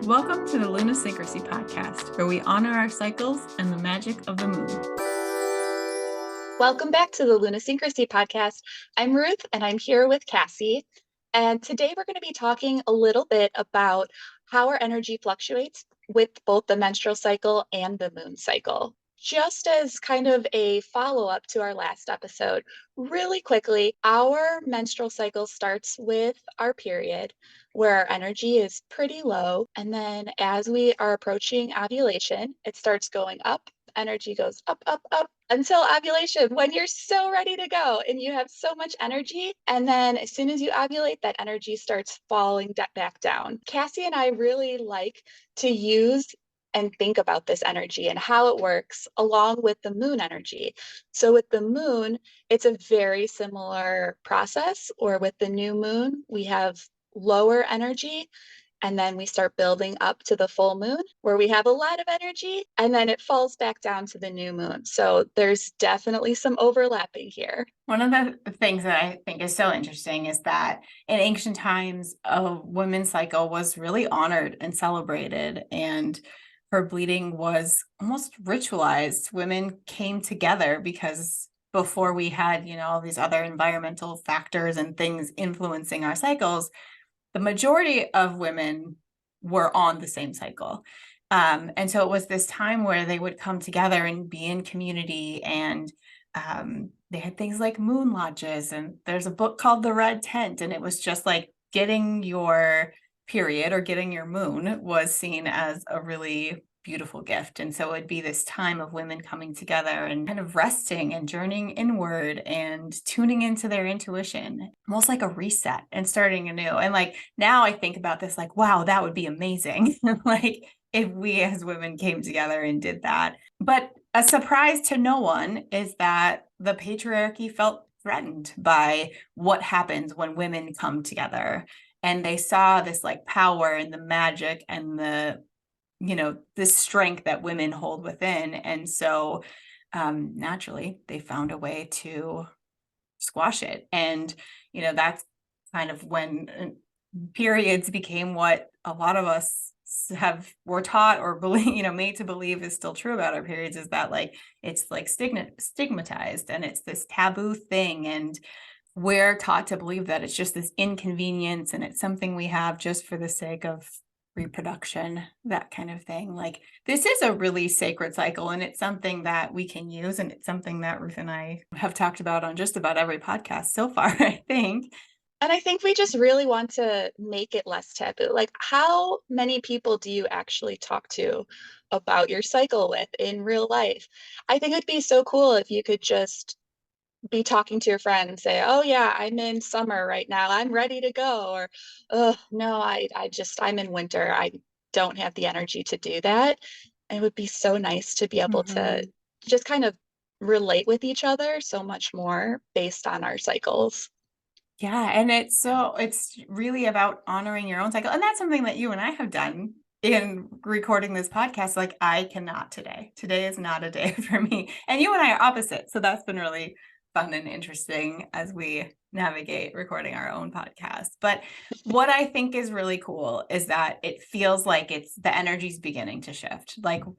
Welcome to the Luna Syncrasy podcast, where we honor our cycles and the magic of the moon. Welcome back to the Luna Syncrasy podcast. I'm Ruth and I'm here with Cassie. And today we're going to be talking a little bit about how our energy fluctuates with both the menstrual cycle and the moon cycle. Just as kind of a follow-up to our last episode, really quickly, our menstrual cycle starts with our period, where our energy is pretty low. And then as we are approaching ovulation, it starts going up. Energy goes up, up, up until ovulation when you're so ready to go and you have so much energy. And then as soon as you ovulate, that energy starts falling back down. Cassie and I really like to use and think about this energy and how it works along with the moon energy. So with the moon, it's a very similar process, or with the new moon, we have lower energy. And then we start building up to the full moon where we have a lot of energy, and then it falls back down to the new moon. So there's definitely some overlapping here. One of the things that I think is so interesting is that in ancient times, a women's cycle was really honored and celebrated, and her bleeding was almost ritualized. Women came together because before we had, all these other environmental factors and things influencing our cycles, the majority of women were on the same cycle. And so it was this time where they would come together and be in community, and they had things like moon lodges, and there's a book called The Red Tent, and it was just like getting your period or getting your moon was seen as a really beautiful gift. And so it'd be this time of women coming together and kind of resting and journeying inward and tuning into their intuition, almost like a reset and starting anew. And like now I think about this like, wow, that would be amazing. Like if we as women came together and did that. But a surprise to no one is that the patriarchy felt threatened by what happens when women come together. And they saw this like power and the magic and the this strength that women hold within. And so naturally they found a way to squash it. And, that's kind of when periods became what a lot of us were taught or believe, made to believe is still true about our periods, is that like, it's like stigmatized and it's this taboo thing. And we're taught to believe that it's just this inconvenience and it's something we have just for the sake of reproduction, that kind of thing. Like this is a really sacred cycle, and it's something that we can use, and it's something that Ruth and I have talked about on just about every podcast so far, I think. And I think we just really want to make it less taboo. Like, how many people do you actually talk to about your cycle with in real life? I think it'd be so cool if you could just be talking to your friend and say, oh yeah, I'm in summer right now, I'm ready to go. Or, oh no, I'm in winter, I don't have the energy to do that. And it would be so nice to be able to just kind of relate with each other so much more based on our cycles. Yeah, and it's really about honoring your own cycle. And that's something that you and I have done in recording this podcast. Like I cannot today. Today is not a day for me. And you and I are opposite. So that's been really fun and interesting as we navigate recording our own podcast. But what I think is really cool is that it feels like the energy's beginning to shift. Like women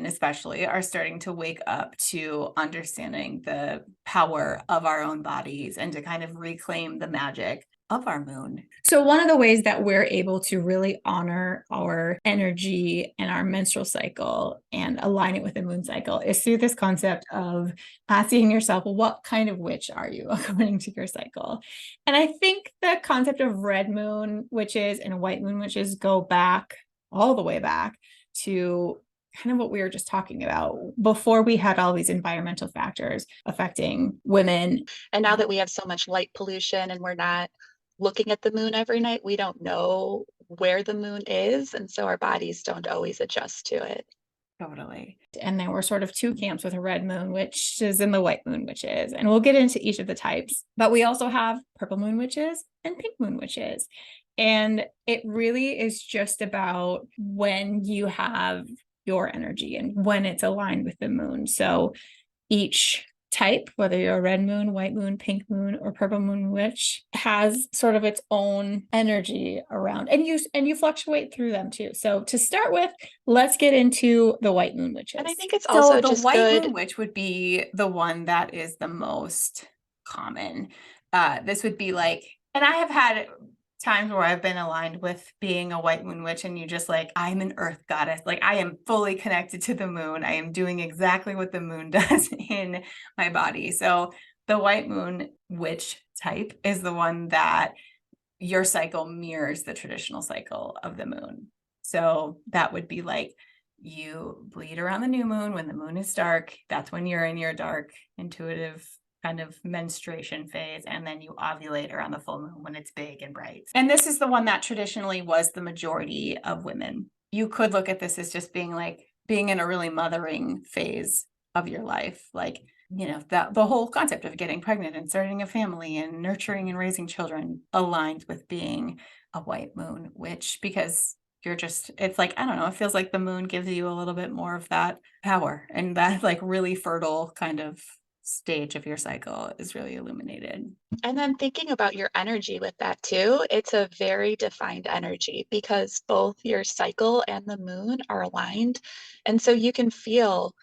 especially, are starting to wake up to understanding the power of our own bodies and to kind of reclaim the magic of our moon. So one of the ways that we're able to really honor our energy and our menstrual cycle and align it with the moon cycle is through this concept of asking yourself, well, what kind of witch are you according to your cycle? And I think the concept of red moon witches and white moon witches go back all the way back to kind of what we were just talking about before we had all these environmental factors affecting women. And now that we have so much light pollution and we're not looking at the moon every night, we don't know where the moon is. And so our bodies don't always adjust to it. Totally. And there were sort of two camps with a red moon witches and the white moon witches. And we'll get into each of the types. But we also have purple moon witches and pink moon witches. And it really is just about when you have your energy and when it's aligned with the moon. So each type, whether you're a red moon, white moon, pink moon, or purple moon witch, has sort of its own energy around, and you fluctuate through them too. So to start with, let's get into the white moon And I witches. think it's So also the just white good. moon witch would be the one that is the most common. This would be like, and I have had times where I've been aligned with being a white moon witch, and you just like, I'm an earth goddess. Like, I am fully connected to the moon. I am doing exactly what the moon does in my body. So the white moon witch type is the one that your cycle mirrors the traditional cycle of the moon. So that would be like, you bleed around the new moon when the moon is dark. That's when you're in your dark, intuitive kind of menstruation phase, and then you ovulate around the full moon when it's big and bright. And this is the one that traditionally was the majority of women. You could look at this as just being like being in a really mothering phase of your life, like, you know, that the whole concept of getting pregnant and starting a family and nurturing and raising children aligned with being a white moon witch, because you're just, it's like, I don't know, it feels like the moon gives you a little bit more of that power, and that like really fertile kind of stage of your cycle is really illuminated. And then thinking about your energy with that too, it's a very defined energy because both your cycle and the moon are aligned. And so you can feel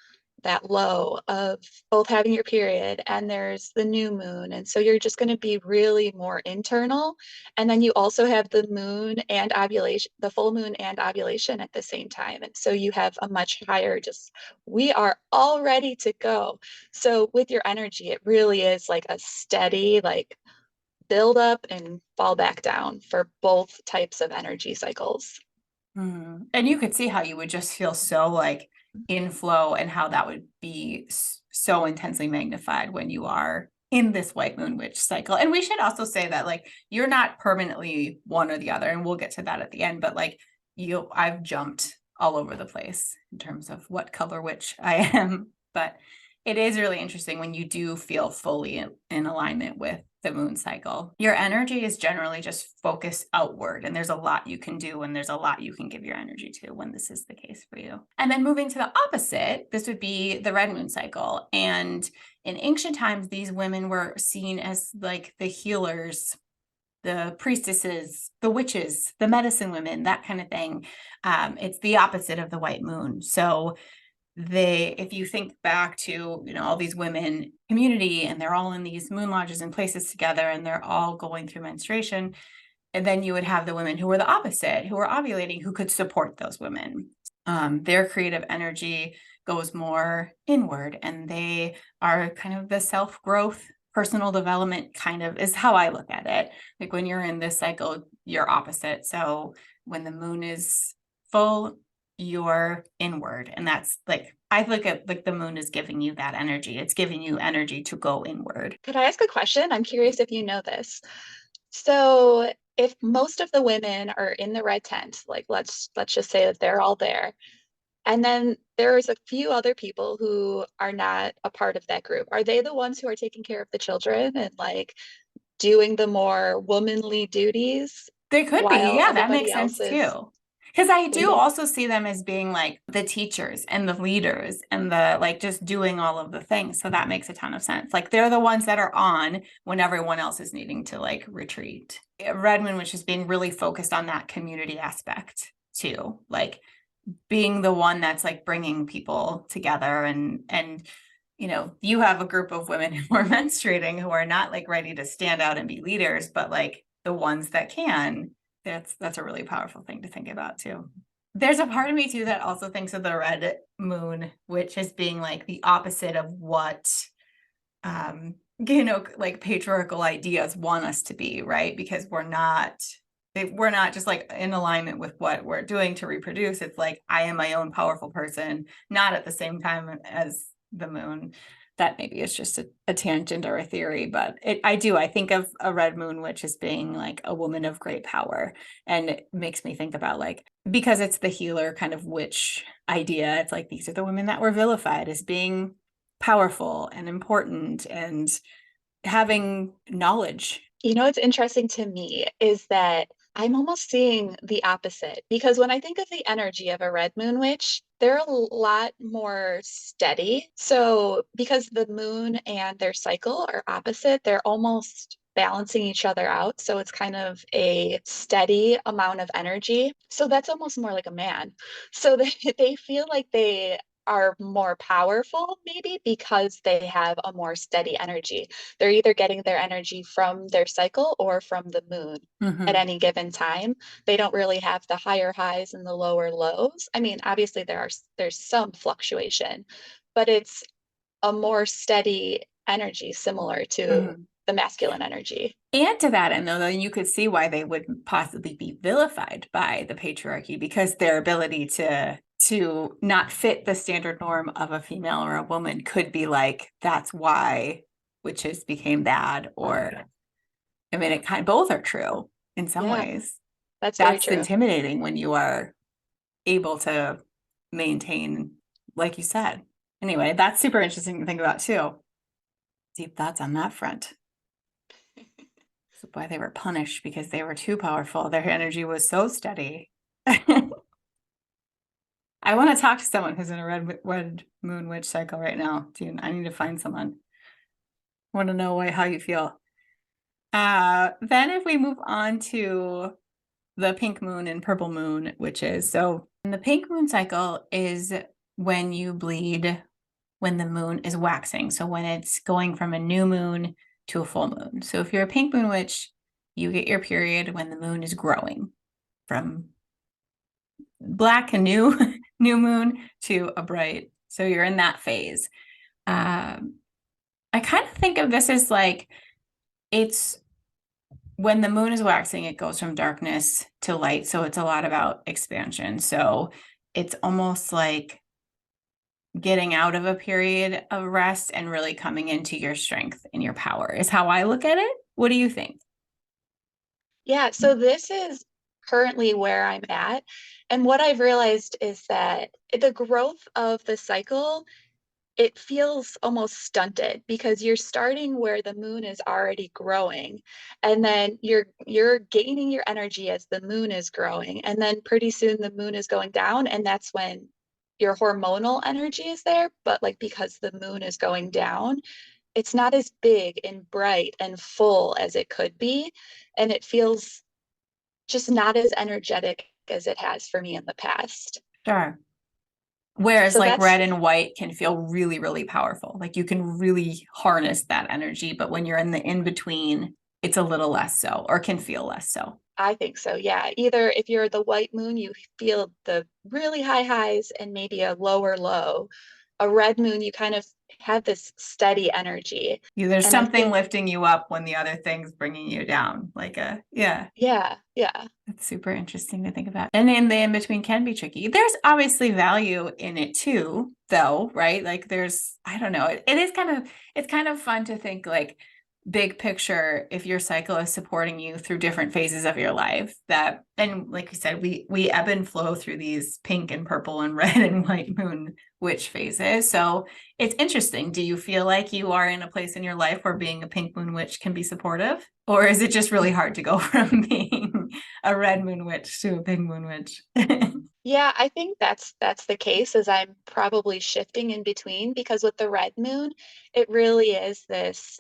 that low of both having your period and there's the new moon. And so you're just going to be really more internal. And then you also have the moon and ovulation, the full moon and ovulation at the same time. And so you have a much higher, just, we are all ready to go. So with your energy, it really is like a steady, like build up and fall back down for both types of energy cycles. And you could see how you would just feel so like in flow, and how that would be so intensely magnified when you are in this white moon witch cycle. And we should also say that like you're not permanently one or the other, and we'll get to that at the end, but like I've jumped all over the place in terms of what color witch I am. But it is really interesting when you do feel fully in alignment with the moon cycle. Your energy is generally just focused outward, and there's a lot you can do, and there's a lot you can give your energy to when this is the case for you. And then moving to the opposite, this would be the red moon cycle. And in ancient times, these women were seen as like the healers, the priestesses, the witches, the medicine women, that kind of thing. It's the opposite of the white moon. So if you think back to, you know, all these women community, and they're all in these moon lodges and places together, and they're all going through menstruation, and then you would have the women who were the opposite, who were ovulating, who could support those women. Their creative energy goes more inward, and they are kind of the self-growth, personal development kind of is how I look at it. Like when you're in this cycle, you're opposite. So when the moon is full, you're inward, and that's like, I look at like the moon is giving you that energy. It's giving you energy to go inward. Could I ask a question? I'm curious if you know this. So if most of the women are in the red tent, like let's just say that they're all there, and then there's a few other people who are not a part of that group. Are they the ones who are taking care of the children and like doing the more womanly duties They could be. while Yeah, that everybody makes else sense is too. Because I do bleeding? also see them as being like the teachers and the leaders and the like just doing all of the things. So that makes a ton of sense. Like they're the ones that are on when everyone else is needing to like retreat. Redmond, which is being really focused on that community aspect too, like being the one that's like bringing people together, and you know, you have a group of women who are menstruating who are not like ready to stand out and be leaders, but like the ones that can. That's a really powerful thing to think about too. There's a part of me too that also thinks of the red moon, which is being like the opposite of what you know, like patriarchal ideas want us to be, right? Because we're not just like in alignment with what we're doing to reproduce. It's like, I am my own powerful person, not at the same time as the moon. That maybe is just a tangent or a theory, but I think of a red moon witch as being like a woman of great power. And it makes me think about like, because it's the healer kind of witch idea, it's like these are the women that were vilified as being powerful and important and having knowledge. You know, what's interesting to me is that I'm almost seeing the opposite because when I think of the energy of a red moon witch, They're a lot more steady. So, because the moon and their cycle are opposite, they're almost balancing each other out. So, it's kind of a steady amount of energy. So, that's almost more like a man. So, they feel like they are more powerful, maybe because they have a more steady energy. They're either getting their energy from their cycle or from the moon at Mm-hmm. any given time. They don't really have the higher highs and the lower lows. I mean, obviously there's some fluctuation, but it's a more steady energy similar to Mm-hmm. the masculine energy. And to that end, though, you could see why they would possibly be vilified by the patriarchy because their ability to not fit the standard norm of a female or a woman could be like that's why witches became bad, or I mean, it kind of both are true in some Yeah, ways. that's very That's true. intimidating when you are able to maintain, like you said. Anyway, that's super interesting to think about too. Deep thoughts on that front. Why they were punished because they were too powerful. Their energy was so steady. I want to talk to someone who's in a red moon witch cycle right now. Dude, I need to find someone. I want to know how you feel. Then if we move on to the pink moon and purple moon witches. So the pink moon cycle is when you bleed when the moon is waxing. So when it's going from a new moon to a full moon. So if you're a pink moon witch, you get your period when the moon is growing from black, a new new moon, to a bright. So you're in that phase. I kind of think of this as like it's when the moon is waxing, it goes from darkness to light. So it's a lot about expansion. So it's almost like getting out of a period of rest and really coming into your strength and your power is how I look at it. What do you think? Yeah, so this is currently where I'm at. And what I've realized is that the growth of the cycle, it feels almost stunted because you're starting where the moon is already growing, and then you're gaining your energy as the moon is growing, and then pretty soon the moon is going down, and that's when your hormonal energy is there. But like, because the moon is going down, it's not as big and bright and full as it could be, and it feels just not as energetic as it has for me in the past. Sure. Whereas So like that's red and white can feel really, really powerful. Like you can really harness that energy, but when you're in the in between, it's a little less so, or can feel less so. I think so. Yeah. Either if you're the white moon, you feel the really high highs and maybe a lower low. A red moon, you kind of have this steady energy. There's And I something think, lifting you up when the other thing's bringing you down. Yeah. yeah, yeah. It's super interesting to think about. And in the in between can be tricky. There's obviously value in it too, though, right? Like I don't know. It is it's kind of fun to think like big picture if your cycle is supporting you through different phases of your life that, and like you said, we ebb and flow through these pink and purple and red and white moon witch phases. So it's interesting. Do you feel like you are in a place in your life where being a pink moon witch can be supportive? Or is it just really hard to go from being a red moon witch to a pink moon witch? Yeah, I think that's the case, as I'm probably shifting in between, because with the red moon, it really is this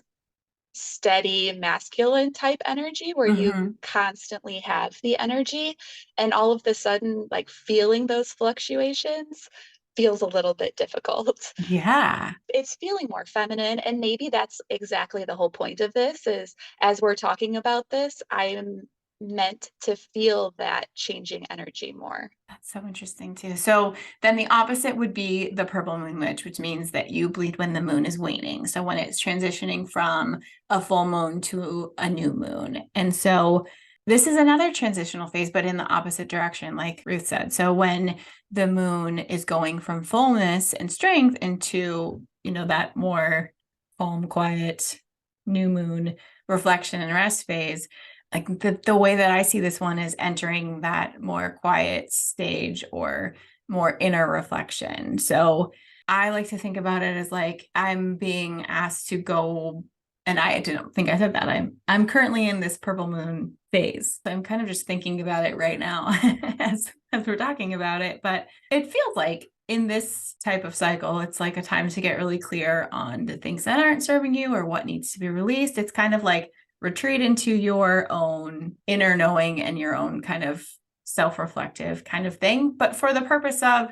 steady masculine type energy where you Mm-hmm. constantly have the energy, and all of the sudden like feeling those fluctuations feels a little bit difficult. Yeah. It's feeling more feminine, and maybe that's exactly the whole point of this is, as we're talking about this, I am meant to feel that changing energy more. That's so interesting too. So then the opposite would be the purple moon witch, which means that you bleed when the moon is waning. So when it's transitioning from a full moon to a new moon. And so this is another transitional phase, but in the opposite direction, like Ruth said. So when the moon is going from fullness and strength into, that more calm, quiet, new moon reflection and rest phase, like the way that I see this one is entering that more quiet stage or more inner reflection. So I like to think about it as like I'm being asked to go, and I didn't think I said that. I'm currently in this purple moon phase. So I'm kind of just thinking about it right now as we're talking about it. But it feels like in this type of cycle, it's like a time to get really clear on the things that aren't serving you or what needs to be released. It's kind of like retreat into your own inner knowing and your own kind of self-reflective kind of thing. But for the purpose of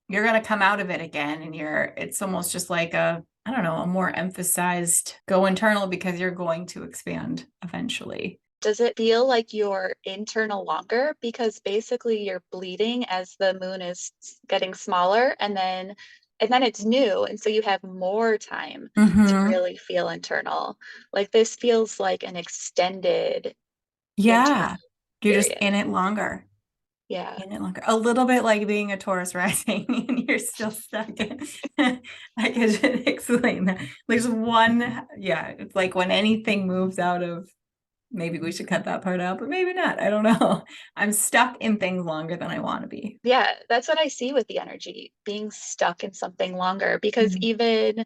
you're going to come out of it again, and it's almost just like I don't know, a more emphasized go internal because you're going to expand eventually. Does it feel like you're internal longer? Because basically you're bleeding as the moon is getting smaller and then it's new. And so you have more time to Mm-hmm. really feel internal. Like this feels like an extended internal Yeah. You're just period. in it longer. Yeah. In it longer. A little bit like being a Taurus rising and you're still stuck in. I could explain that. There's one, yeah, it's like when anything moves out of, maybe we should cut that part out, but maybe not. I don't know. I'm stuck in things longer than I want to be. Yeah, that's what I see with the energy, being stuck in something longer. Because Mm-hmm. even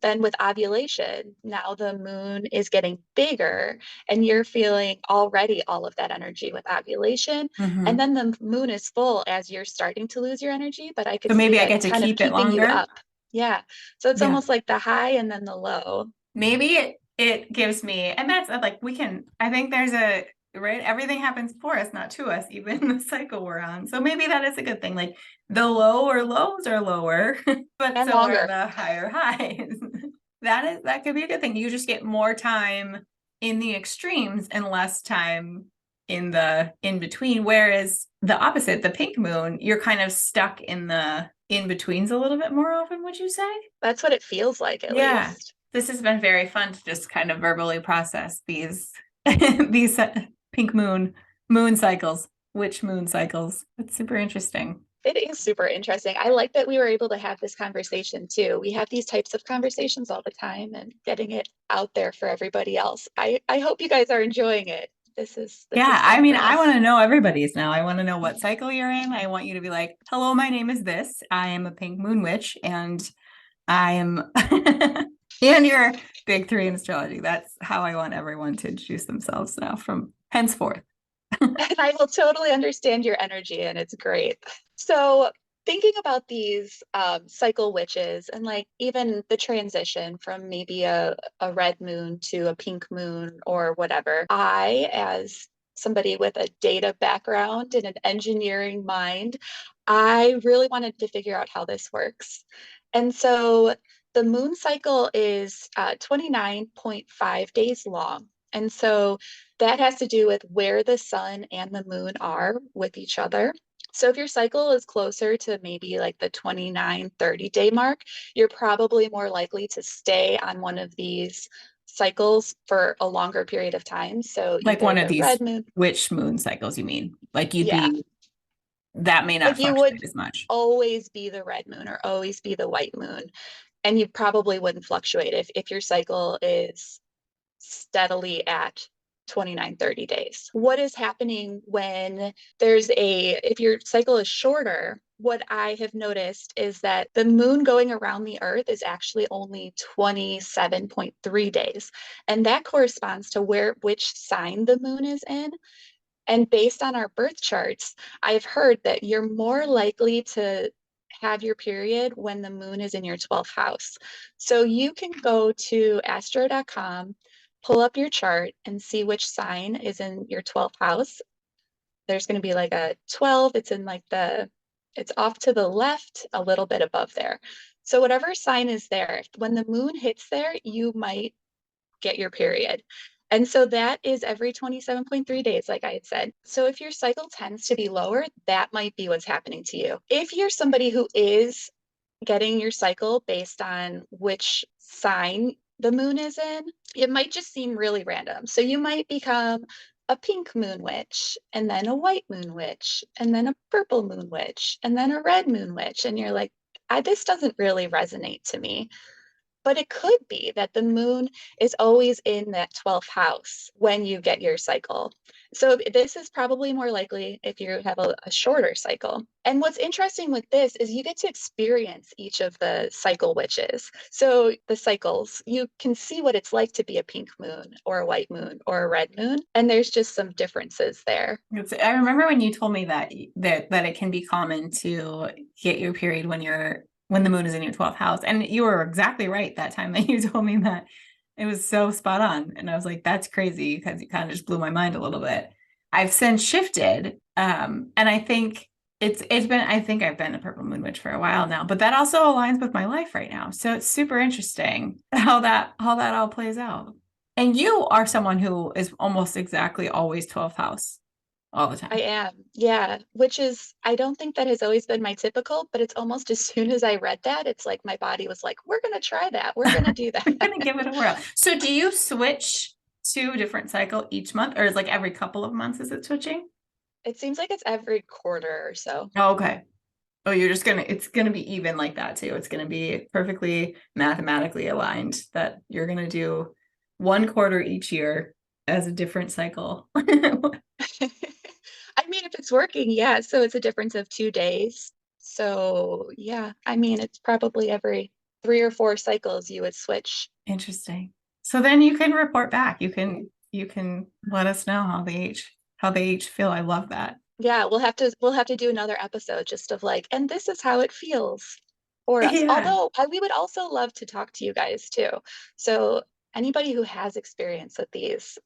then with ovulation, now the moon is getting bigger and you're feeling already all of that energy with ovulation. And Mm-hmm. then the moon is full as you're starting to lose your energy, but I could So see maybe I that get to kind of keep it keeping you longer. up. Yeah. So it's Yeah. almost like the high and then the low. Maybe it gives me, and that's like we can, I think there's a right, everything happens for us, not to us, even the cycle we're on. So maybe that is a good thing. Like the lower lows are lower, but And so are longer. the higher highs. That could be a good thing. You just get more time in the extremes and less time in the in between. Whereas the opposite, the pink moon, you're kind of stuck in the in betweens a little bit more often, would you say? That's what it feels like, at Yeah, least. this has been very fun to just kind of verbally process these these pink moon cycles, witch moon cycles. It's super interesting. It is super interesting. I like that we were able to have this conversation too. We have these types of conversations all the time and getting it out there for everybody else. I hope you guys are enjoying it. This Yeah, is I fun mean, for I want us. to know everybody's now. I want to know what cycle you're in. I want you to be like, "Hello, my name is this. I am a pink moon witch, and I am." And you're big three in astrology. That's how I want everyone to introduce themselves now from henceforth. And I will totally understand your energy, and it's great. So, thinking about these cycle witches and like even the transition from maybe a red moon to a pink moon or whatever, I, as somebody with a data background and an engineering mind, I really wanted to figure out how this works. And so, the moon cycle is 29.5 days long. And so that has to do with where the sun and the moon are with each other. So if your cycle is closer to maybe like the 29, 30-day mark, you're probably more likely to stay on one of these cycles for a longer period of time. So Like either one of the these red moon, witch moon cycles, you mean? Like you'd yeah, be that may not like you would fluctuate as much. always be the red moon or always be the white moon. And you probably wouldn't fluctuate if your cycle is steadily at 29, 30 days. What is happening when if your cycle is shorter, what I have noticed is that the moon going around the earth is actually only 27.3 days. And that corresponds to which sign the moon is in. And based on our birth charts, I've heard that you're more likely to have your period when the moon is in your 12th house. So you can go to astro.com, pull up your chart, and see which sign is in your 12th house. There's going to be like a 12, it's off to the left, a little bit above there. So whatever sign is there, when the moon hits there, you might get your period. And so that is every 27.3 days, like I had said. So if your cycle tends to be lower, that might be what's happening to you. If you're somebody who is getting your cycle based on which sign the moon is in, it might just seem really random. So you might become a pink moon witch, and then a white moon witch, and then a purple moon witch, and then a red moon witch. And you're like, this doesn't really resonate to me. But it could be that the moon is always in that 12th house when you get your cycle. So this is probably more likely if you have a shorter cycle. And what's interesting with this is you get to experience each of the cycle witches. So the cycles, you can see what it's like to be a pink moon or a white moon or a red moon. And there's just some differences there. I remember when you told me that it can be common to get your period when the moon is in your 12th house. And you were exactly right that time that you told me that. It was so spot on. And I was like, that's crazy, because you kind of just blew my mind a little bit. I've since shifted. And I think I think I've been a purple moon witch for a while now, but that also aligns with my life right now. So it's super interesting how that all plays out. And you are someone who is almost exactly always 12th house all the I time. am, yeah, which is, I don't think that has always been my typical, but it's almost as soon as I read that, it's like my body was like, we're going to try that. We're going to do I'm that. gonna give it a whirl. So do you switch to a different cycle each month, or is like every couple of months is it switching? It seems like it's every quarter or so. Oh, okay. Oh, it's gonna be even like that too. It's gonna be perfectly mathematically aligned that you're gonna do one quarter each year as a different cycle. I mean, if it's working, yeah. So it's a difference of 2 days. So yeah, I mean, it's probably every 3 or 4 cycles you would switch. Interesting. So then you can report back. You can let us know how they each feel. I love that. Yeah, we'll have to do another episode just of like, and this is how it feels for us. Yeah. Although we would also love to talk to you guys too. So anybody who has experience with these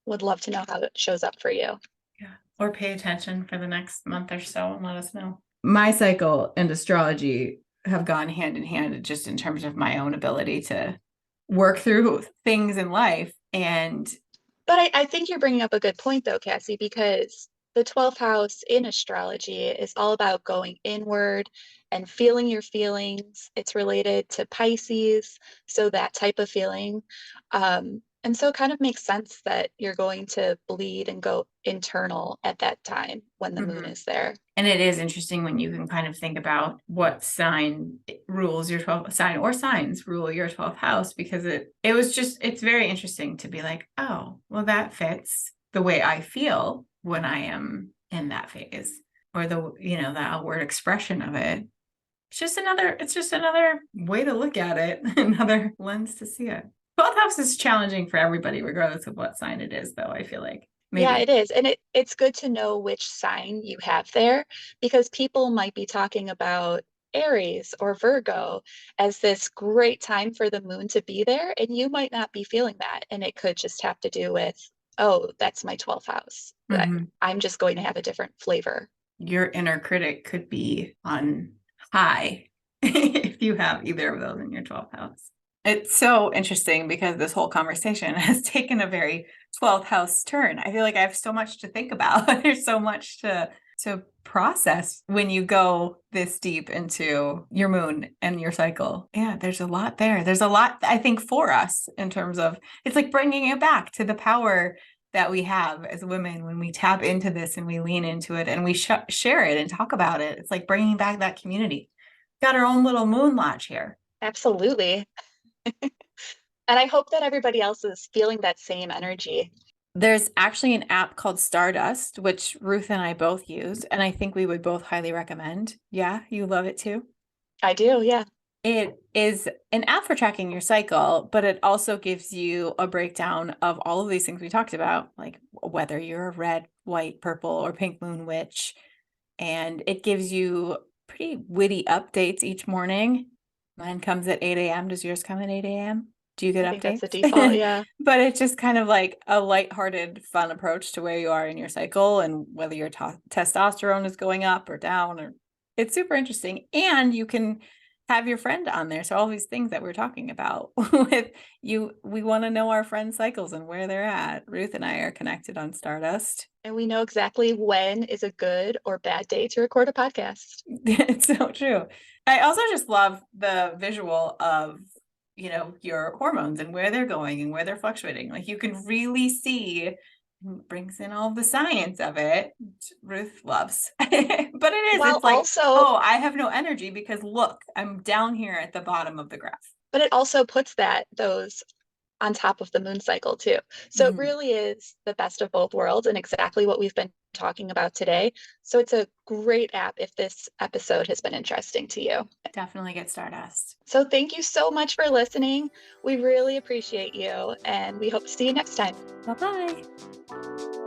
would love to know how it shows up for you. Yeah. Or pay attention for the next month or so and let us know. My cycle and astrology have gone hand in hand just in terms of my own ability to work through things in life. And But I think you're bringing up a good point though, Cassie, because the 12th house in astrology is all about going inward and feeling your feelings. It's related to Pisces, so that type of feeling. And so it kind of makes sense that you're going to bleed and go internal at that time when the moon Mhm. is there. And it is interesting when you can kind of think about what rules your 12th sign or signs rule your 12th house, because it's very interesting to be like, oh, well, that fits the way I feel when I am in that phase, or the outward expression of it. It's just another way to look at it, another lens to see it. 12th house is challenging for everybody, regardless of what sign it is, though, I feel like. Yeah, Maybe. it is. And it's good to know which sign you have there because people might be talking about Aries or Virgo as this great time for the moon to be there, and you might not be feeling that. And it could just have to do with, oh, that's my 12th house. Mhm. I'm just going to have a different flavor. Your inner critic could be on high if you have either of those in your 12th house. It's so interesting because this whole conversation has taken a very 12th house turn. I feel like I have so much to think about. There's so much to process when you go this deep into your moon and your cycle. Yeah, there's a lot there. There's a lot, I think, for us in terms of it's like bringing it back to the power that we have as women when we tap into this and we lean into it and we share it and talk about it. It's like bringing back that community. Got our own little moon lodge here. Absolutely. And I hope that everybody else is feeling that same energy. There's actually an app called Stardust, which Ruth and I both use, and I think we would both highly recommend. Yeah, you love it too. I do, yeah. It is an app for tracking your cycle, but it also gives you a breakdown of all of these things we talked about, like whether you're a red, white, purple, or pink moon witch. And it gives you pretty witty updates each morning. Mine comes at 8 a.m. Does yours come at 8 a.m.? Do you I get think that's the default, updates? yeah. But it's just kind of like a lighthearted, fun approach to where you are in your cycle and whether your testosterone is going up or down, or it's super interesting. And you can have your friend on there. So all these things that we're talking about with you, we want to know our friends' cycles and where they're at. Ruth and I are connected on Stardust. And we know exactly when is a good or bad day to record a podcast. It's so true. I also just love the visual of, your hormones and where they're going and where they're fluctuating. Like you can really see, brings in all the science of it, which Ruth loves. But While it's like, also, oh, I have no energy because look, I'm down here at the bottom of the graph. but it also puts those on top of the moon cycle too. So it Mhm. really is the best of both worlds and exactly what we've been talking about today. So it's a great app if this episode has been interesting to you. Definitely get Stardust. So thank you so much for listening. We really appreciate you and we hope to see you next time. Bye bye.